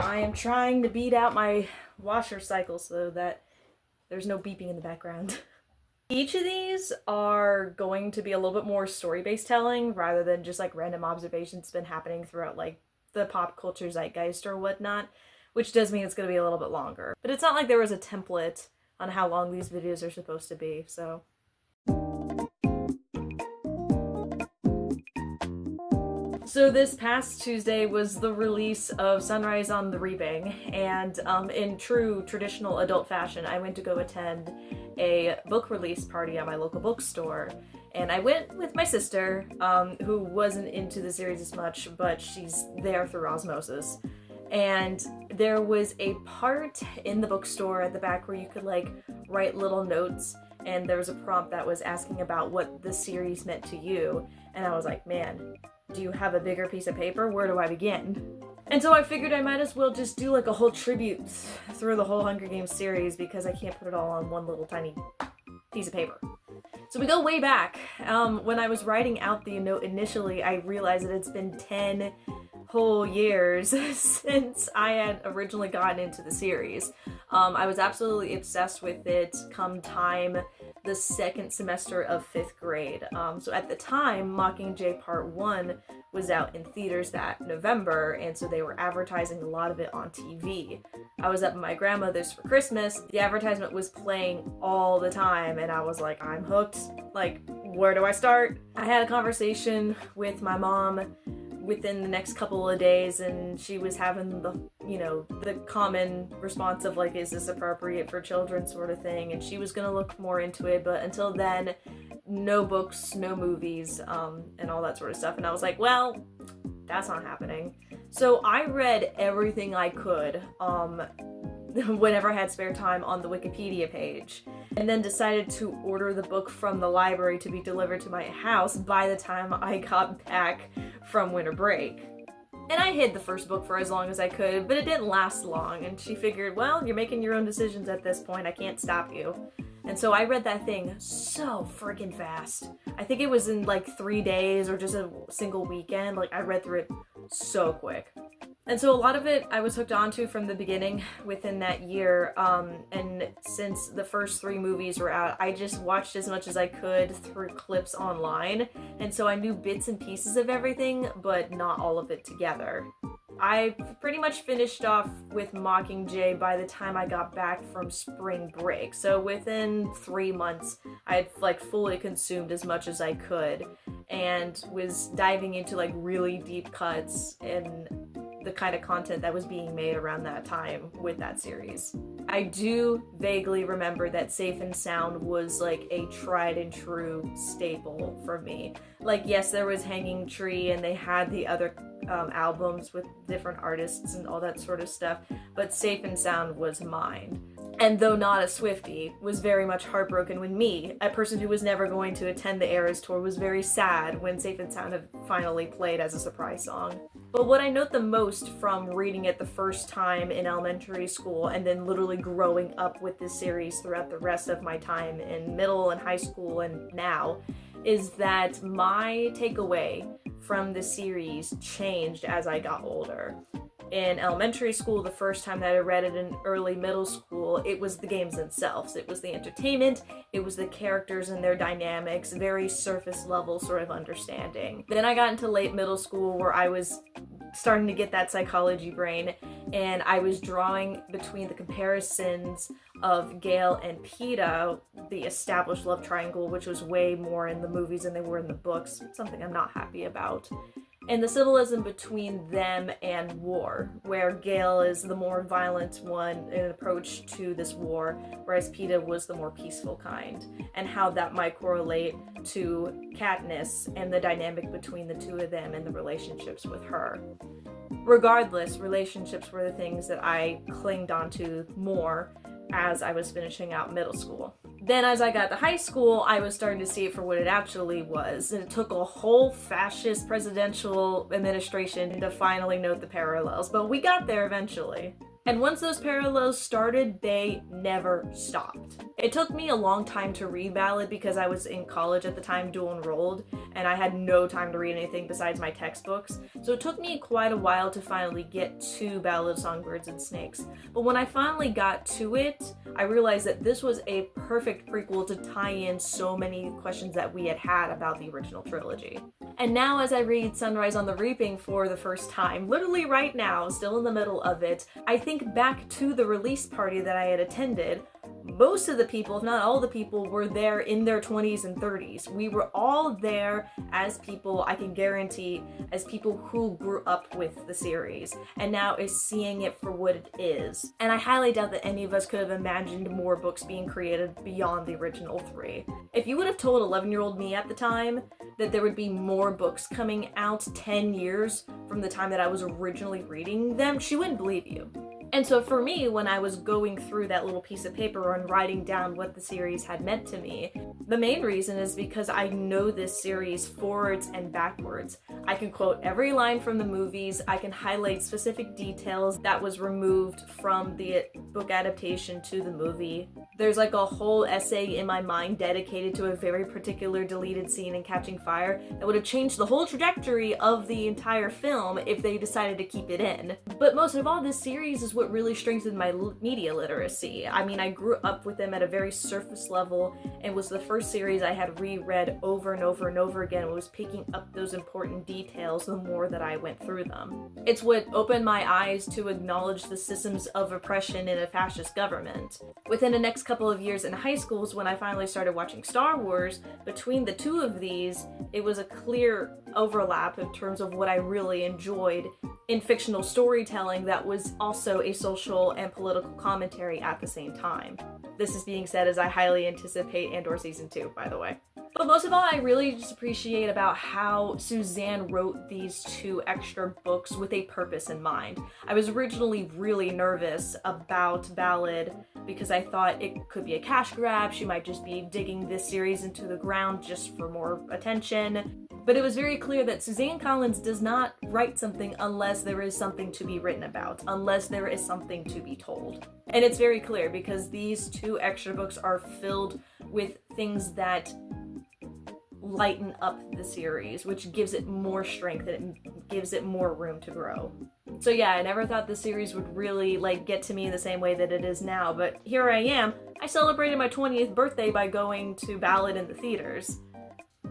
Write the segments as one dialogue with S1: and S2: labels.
S1: I am trying to beat out my washer cycle so that there's no beeping in the background. Each of these are going to be a little bit more story-based telling rather than just like random observations that's been happening throughout like the pop culture zeitgeist or whatnot, which does mean it's going to be a little bit longer. But it's not like there was a template on how long these videos are supposed to be, so. So this past Tuesday was the release of Sunrise on the Reaping, and in true traditional adult fashion, I went to go attend a book release party at my local bookstore. And I went with my sister, who wasn't into the series as much, but she's there through osmosis. And there was a part in the bookstore at the back where you could like write little notes, and there was a prompt that was asking about what the series meant to you. And I was like, man, do you have a bigger piece of paper? Where do I begin? And so I figured I might as well just do like a whole tribute through the whole Hunger Games series because I can't put it all on one little tiny piece of paper. So we go way back. When I was writing out the note initially, I realized that it's been 10 whole years since I had originally gotten into the series. I was absolutely obsessed with it come time the second semester of 5th grade. So at the time, Mockingjay Part 1 was out in theaters that November, and so they were advertising a lot of it on TV. I was at my grandmother's for Christmas. The advertisement was playing all the time, and I was like, I'm hooked. Like, where do I start? I had a conversation with my mom within the next couple of days, and she was having the common response of like, is this appropriate for children sort of thing, and she was gonna look more into it, but until then, no books, no movies, and all that sort of stuff. And I was like, well, that's not happening. So I read everything I could whenever I had spare time on the Wikipedia page, and then decided to order the book from the library to be delivered to my house by the time I got back from winter break. And I hid the first book for as long as I could, but it didn't last long, and she figured, well, you're making your own decisions at this point, I can't stop you. And so I read that thing so freaking fast. I think it was in like 3 days or just a single weekend. Like, I read through it so quick. And so a lot of it I was hooked onto from the beginning within that year, and since the first 3 movies were out, I just watched as much as I could through clips online, and so I knew bits and pieces of everything, but not all of it together. I pretty much finished off with Mockingjay by the time I got back from spring break, so within 3 months I had like fully consumed as much as I could, and was diving into like really deep cuts and the kind of content that was being made around that time with that series. I do vaguely remember that Safe and Sound was like a tried and true staple for me. Like, yes, there was Hanging Tree and they had the other albums with different artists and all that sort of stuff, but Safe and Sound was mine. And though not a Swiftie, was very much heartbroken when me, a person who was never going to attend the Eras tour, was very sad when Safe and Sound had finally played as a surprise song. But what I note the most from reading it the first time in elementary school and then literally growing up with this series throughout the rest of my time in middle and high school and now is that my takeaway from the series changed as I got older. In elementary school, the first time that I read it in early middle school, it was the games themselves. It was the entertainment, it was the characters and their dynamics, very surface level sort of understanding. Then I got into late middle school where I was starting to get that psychology brain, and I was drawing between the comparisons of Gale and Peeta, the established love triangle, which was way more in the movies than they were in the books, something I'm not happy about. And the symbolism between them and war, where Gale is the more violent one in approach to this war, whereas Peeta was the more peaceful kind, and how that might correlate to Katniss and the dynamic between the two of them and the relationships with her. Regardless, relationships were the things that I clinged onto more as I was finishing out middle school. Then as I got to high school, I was starting to see it for what it actually was, and it took a whole fascist presidential administration to finally note the parallels, but we got there eventually. And once those parallels started, they never stopped. It took me a long time to read Ballad because I was in college at the time, dual enrolled, and I had no time to read anything besides my textbooks. So it took me quite a while to finally get to Ballad of Songbirds and Snakes. But when I finally got to it, I realized that this was a perfect prequel to tie in so many questions that we had about the original trilogy. And now as I read Sunrise on the Reaping for the first time, literally right now, still in the middle of it, I think back to the release party that I had attended. Most of the people, if not all the people, were there in their 20s and 30s. We were all there as people, I can guarantee, as people who grew up with the series, and now is seeing it for what it is. And I highly doubt that any of us could have imagined more books being created beyond the original 3. If you would have told 11-year-old me at the time that there would be more books coming out 10 years from the time that I was originally reading them, she wouldn't believe you. And so for me, when I was going through that little piece of paper and writing down what the series had meant to me, the main reason is because I know this series forwards and backwards. I can quote every line from the movies, I can highlight specific details that was removed from the book adaptation to the movie. There's like a whole essay in my mind dedicated to a very particular deleted scene in Catching Fire that would have changed the whole trajectory of the entire film if they decided to keep it in. But most of all, this series is what really strengthened my media literacy. I mean, I grew up with them at a very surface level and was the first series I had reread over and over and over again and was picking up those important details the more that I went through them. It's what opened my eyes to acknowledge the systems of oppression in a fascist government. Within the next couple of years in high school is when I finally started watching Star Wars. Between the two of these, it was a clear overlap in terms of what I really enjoyed in fictional storytelling that was also a social and political commentary at the same time. This is being said as I highly anticipate Andor Season 2, by the way. But most of all, I really just appreciate about how Suzanne wrote these 2 extra books with a purpose in mind. I was originally really nervous about Ballad because I thought it could be a cash grab, she might just be digging this series into the ground just for more attention. But it was very clear that Suzanne Collins does not write something unless there is something to be written about, unless there is something to be told. And it's very clear because these 2 extra books are filled with things that lighten up the series, which gives it more strength and it gives it more room to grow. So yeah, I never thought the series would really get to me in the same way that it is now, but here I am. I celebrated my 20th birthday by going to Ballad in the theaters.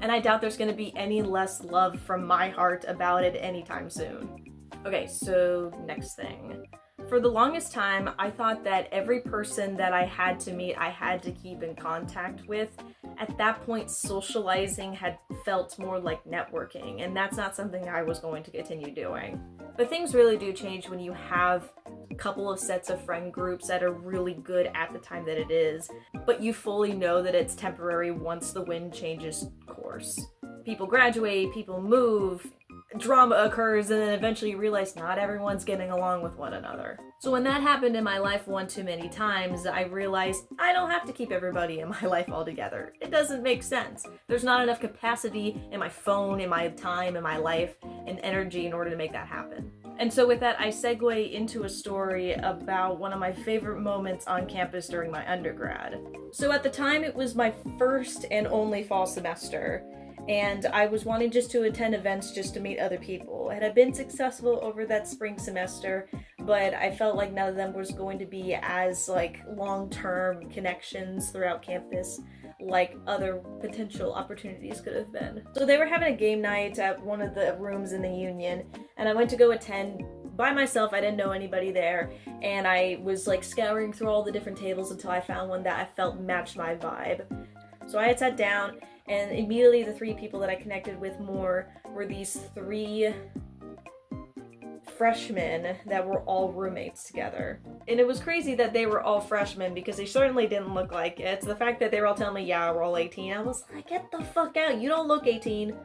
S1: And I doubt there's going to be any less love from my heart about it anytime soon. Okay, so next thing. For the longest time, I thought that every person that I had to meet, I had to keep in contact with. At that point, socializing had felt more like networking, and that's not something I was going to continue doing. But things really do change when you have a couple of sets of friend groups that are really good at the time that it is, but you fully know that it's temporary once the wind changes course. People graduate, people move, drama occurs, and then eventually you realize not everyone's getting along with one another. So when that happened in my life one too many times, I realized I don't have to keep everybody in my life all together. It doesn't make sense. There's not enough capacity in my phone, in my time, in my life, and energy in order to make that happen. And so with that, I segue into a story about one of my favorite moments on campus during my undergrad. So at the time, it was my first and only fall semester, and I was wanting just to attend events just to meet other people. It had been successful over that spring semester, but I felt like none of them was going to be as long-term connections throughout campus like other potential opportunities could have been. So they were having a game night at one of the rooms in the Union, and I went to go attend by myself. I didn't know anybody there, and I was scouring through all the different tables until I found one that I felt matched my vibe. So I had sat down, and immediately the 3 people that I connected with more were these 3 freshmen that were all roommates together. And it was crazy that they were all freshmen because they certainly didn't look like it. It's the fact that they were all telling me, yeah, we're all 18. I was like, get the fuck out, you don't look 18.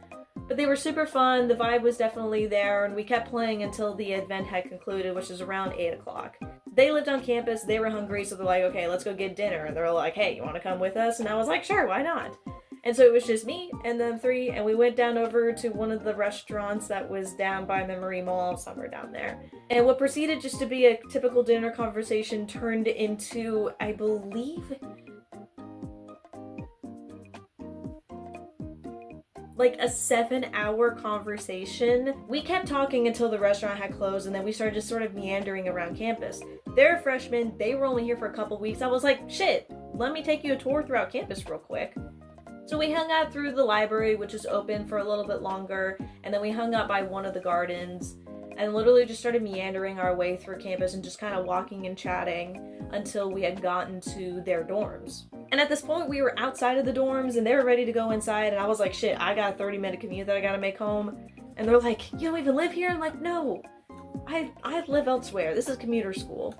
S1: But they were super fun, the vibe was definitely there, and we kept playing until the event had concluded, which was around 8 o'clock. They lived on campus, they were hungry, so they're like, okay, let's go get dinner. And they're like, hey, you want to come with us? And I was like, sure, why not? And so it was just me and them three, and we went down over to one of the restaurants that was down by Memory Mall, somewhere down there. And what proceeded just to be a typical dinner conversation turned into, I believe, like a 7-hour conversation. We kept talking until the restaurant had closed, and then we started just sort of meandering around campus. They're freshmen, they were only here for a couple weeks. I was like, shit, let me take you a tour throughout campus real quick. So we hung out through the library, which is open for a little bit longer, and then we hung out by one of the gardens, and literally just started meandering our way through campus and just kind of walking and chatting until we had gotten to their dorms. And at this point, we were outside of the dorms, and they were ready to go inside, and I was like, shit, I got a 30-minute commute that I gotta make home. And they're like, you don't even live here? I'm like, no, I live elsewhere. This is commuter school.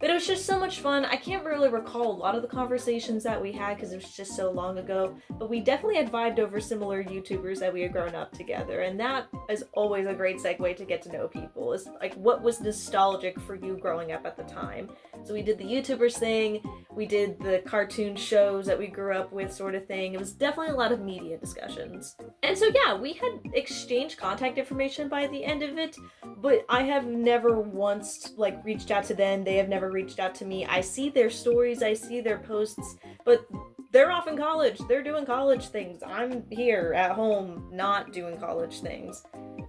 S1: But it was just so much fun. I can't really recall a lot of the conversations that we had because it was just so long ago, but we definitely had vibed over similar YouTubers that we had grown up together, and that is always a great segue to get to know people. Is like, what was nostalgic for you growing up at the time? So we did the YouTubers thing, we did the cartoon shows that we grew up with sort of thing. It was definitely a lot of media discussions. And so yeah, we had exchanged contact information by the end of it, but I have never once like reached out to them. They have never reached out to me. I see their stories, I see their posts, but they're off in college. They're doing college things. I'm here at home not doing college things.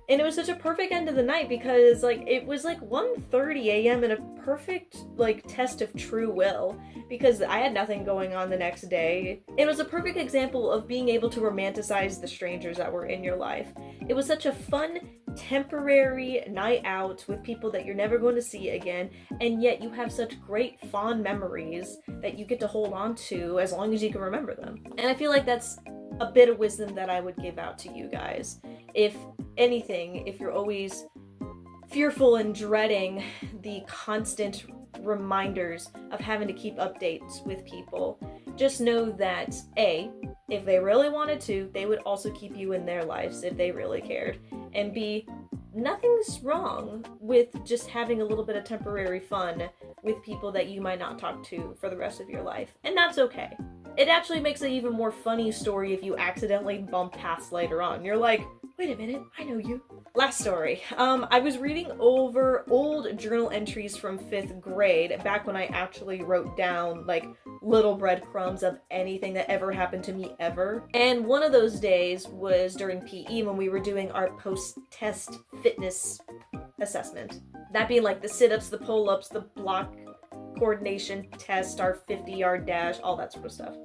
S1: And it was such a perfect end of the night because like it was like 1:30 a.m. and a perfect like test of true will because I had nothing going on the next day. It was a perfect example of being able to romanticize the strangers that were in your life. It was such a fun, temporary night out with people that you're never going to see again, and yet you have such great fond memories that you get to hold on to as long as you can remember them. And I feel like that's a bit of wisdom that I would give out to you guys. If anything, if you're always fearful and dreading the constant reminders of having to keep updates with people, just know that A, if they really wanted to, they would also keep you in their lives if they really cared. And B, nothing's wrong with just having a little bit of temporary fun with people that you might not talk to for the rest of your life. And that's okay. It actually makes an even more funny story if you accidentally bump past later on. You're like, wait a minute, I know you. Last story. I was reading over old journal entries from 5th grade, back when I actually wrote down like little breadcrumbs of anything that ever happened to me ever. And one of those days was during PE when we were doing our post-test fitness assessment. That being like the sit-ups, the pull-ups, the block coordination test, our 50-yard dash, all that sort of stuff.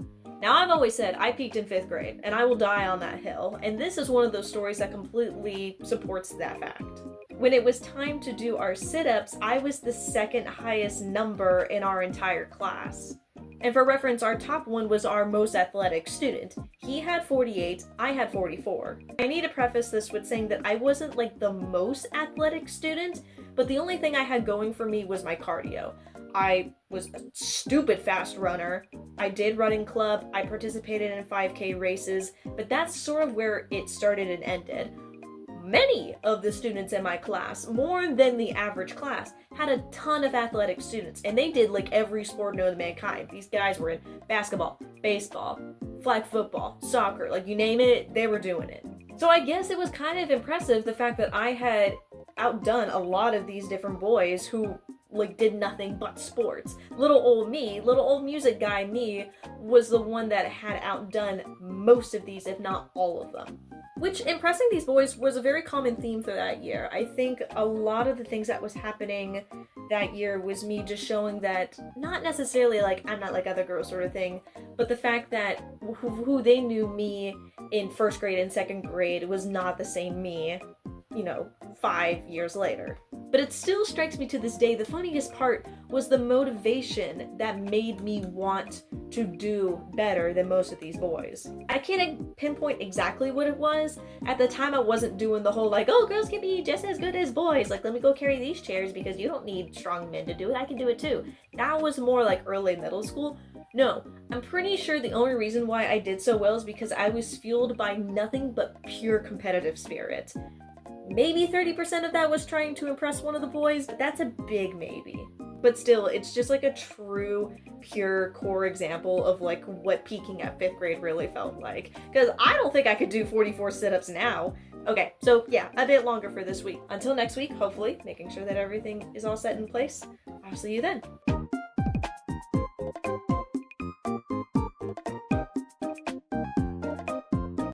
S1: Now, I've always said I peaked in 5th grade, and I will die on that hill, and this is one of those stories that completely supports that fact. When it was time to do our sit-ups, I was the second highest number in our entire class. And for reference, our top one was our most athletic student. He had 48, I had 44. I need to preface this with saying that I wasn't like the most athletic student, but the only thing I had going for me was my cardio. I was a stupid fast runner. I did running club, I participated in 5K races, but that's sort of where it started and ended. Many of the students in my class, more than the average class, had a ton of athletic students, and they did like every sport known to mankind. These guys were in basketball, baseball, flag football, soccer, like you name it, they were doing it. So I guess it was kind of impressive the fact that I had outdone a lot of these different boys who like did nothing but sports. Little old me, little old music guy me, was the one that had outdone most of these, if not all of them. Which, impressing these boys was a very common theme for that year. I think a lot of the things that was happening that year was me just showing that, not necessarily like I'm not like other girls sort of thing, but the fact that who they knew me in 1st grade and 2nd grade was not the same me, 5 years later. But it still strikes me to this day, the funniest part was the motivation that made me want to do better than most of these boys. I can't pinpoint exactly what it was. At the time, I wasn't doing the whole like, oh, girls can be just as good as boys. Like, let me go carry these chairs because you don't need strong men to do it. I can do it too. That was more like early middle school. No, I'm pretty sure the only reason why I did so well is because I was fueled by nothing but pure competitive spirit. Maybe 30% of that was trying to impress one of the boys, but that's a big maybe. But still, it's just like a true pure core example of like what peaking at 5th grade really felt like. Because I don't think I could do 44 sit-ups now. Okay, so yeah, a bit longer for this week. Until next week, hopefully, making sure that everything is all set in place. I'll see you then.